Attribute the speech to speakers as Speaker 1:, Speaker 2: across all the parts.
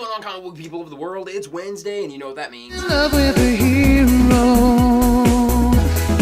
Speaker 1: going on, comic book people of the world? It's Wednesday, and you know what that means.
Speaker 2: In love with a hero.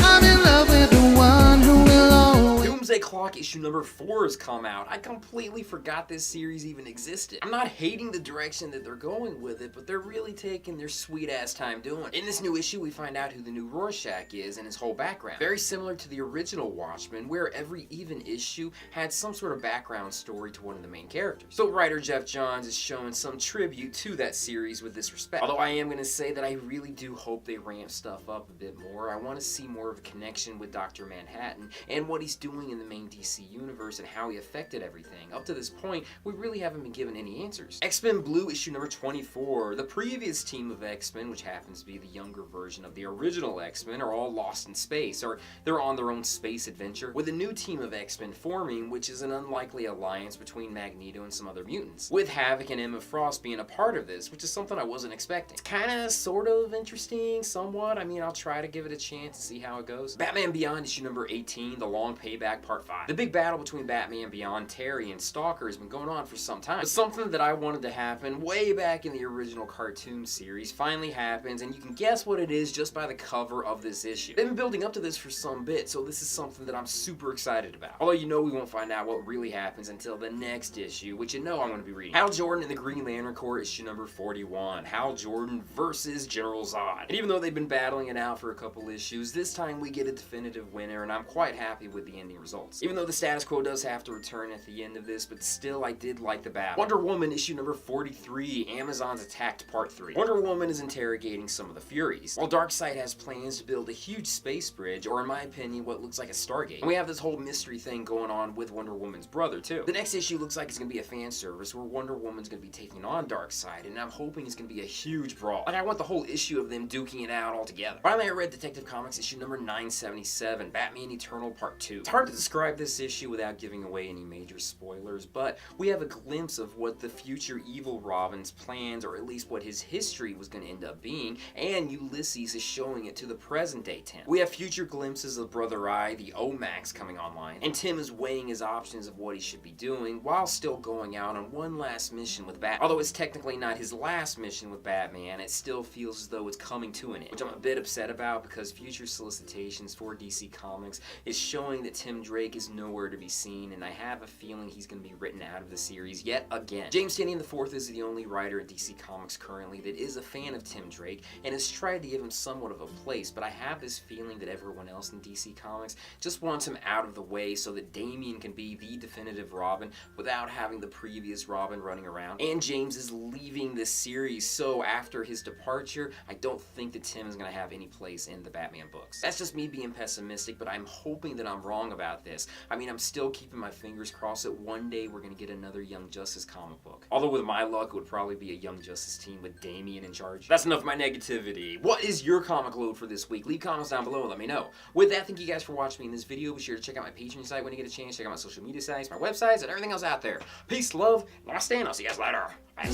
Speaker 2: I'm in love with the one who will always.
Speaker 1: Doomsday Clock issue number 4 has come out. I completely forgot this series even existed. I'm not hating the direction that they're going with it, but they're really taking their sweet ass time doing it. In this new issue, we find out who the new Rorschach is and his whole background. Very similar to the original Watchmen, where every even issue had some sort of background story to one of the main characters. So writer Jeff Johns is showing some tribute to that series with this respect. Although I am going to say that I really do hope they ramp stuff up a bit more. I want to see more of a connection with Dr. Manhattan and what he's doing in the main DC universe and how he affected everything. Up to this point, we really haven't been given any answers. X-Men Blue issue number 24. The previous team of X-Men, which happens to be the younger version of the original X-Men, are all lost in space, or they're on their own space adventure, with a new team of X-Men forming, which is an unlikely alliance between Magneto and some other mutants, with Havoc and Emma Frost being a part of this, which is something I wasn't expecting. It's kinda, sort of interesting, somewhat. I mean, I'll try to give it a chance and see how it goes. Batman Beyond issue number 18, The Long Payback Part 5. The big battle between Batman Beyond, Terry, and Stalker has been going on for some time. But something that I wanted to happen way back in the original cartoon series finally happens, and you can guess what it is just by the cover of this issue. They've been building up to this for some bit, so this is something that I'm super excited about. Although you know we won't find out what really happens until the next issue, which you know I'm going to be reading. Hal Jordan and the Green Lantern Corps issue number 41. Hal Jordan versus General Zod. And even though they've been battling it out for a couple issues, this time we get a definitive winner, and I'm quite happy with the ending results. Even though the status quo does have to return at the end of this, but still I did like the battle. Wonder Woman issue number 43. Amazon's Attacked Part 3. Wonder Woman is interrogating some of the Furies, while Darkseid has plans to build a huge space bridge, or in my opinion, what looks like a Stargate. And we have this whole mystery thing going on with Wonder Woman's brother, too. The next issue looks like it's going to be a fan service where Wonder Woman's going to be taking on Darkseid, and I'm hoping it's going to be a huge brawl. Like, I want the whole issue of them duking it out all together. Finally, I read Detective Comics issue number 977, Batman Eternal Part 2. It's hard to describe this issue without giving away any major spoilers, but we have a glimpse of what the future evil Robin's plans, or at least what his history was going to end up being, and Ulysses is showing it to the present day Tim. We have future glimpses of Brother Eye, the O-Max, coming online, and Tim is weighing his options of what he should be doing while still going out on one last mission with Batman. Although it's technically not his last mission with Batman, it still feels as though it's coming to an end, which I'm a bit upset about because future solicitations for DC Comics is showing that Tim Drake is nowhere to be seen, and I have a feeling he's going to be written out of the series yet again. James Tynion IV is the only writer at DC Comics currently that is a fan of Tim Drake and has tried to give him somewhat of a place, but I have this feeling that everyone else in DC Comics just wants him out of the way so that Damian can be the definitive Robin without having the previous Robin running around. And James is leaving this series, so after his departure, I don't think that Tim is going to have any place in the Batman books. That's just me being pessimistic, but I'm hoping that I'm wrong about this. I mean, I'm still keeping my fingers crossed that one day we're going to get another Young Justice comic book. Although with my luck, it would probably be a Young Justice team with Damian in charge. That's enough of my negativity. What is your comic load for this week? Leave comments down below and let me know. With that, thank you guys for watching me in this video. Be sure to check out my Patreon site when you get a chance. Check out my social media sites, my websites, and everything else out there. Peace, love, namaste, and I'll see you guys later. Bye.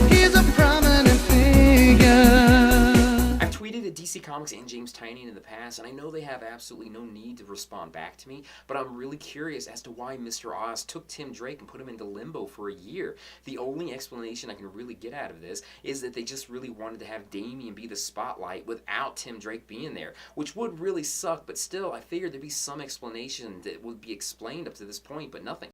Speaker 2: He's a prominent figure.
Speaker 1: I've tweeted at DC Comics and James Tynion in the past, and I know they have absolutely no need to respond back to me, but I'm really curious as to why Mr. Oz took Tim Drake and put him into limbo for a year. The only explanation I can really get out of this is that they just really wanted to have Damian be the spotlight without Tim Drake being there, which would really suck, but still, I figured there'd be some explanation that would be explained up to this point, but nothing.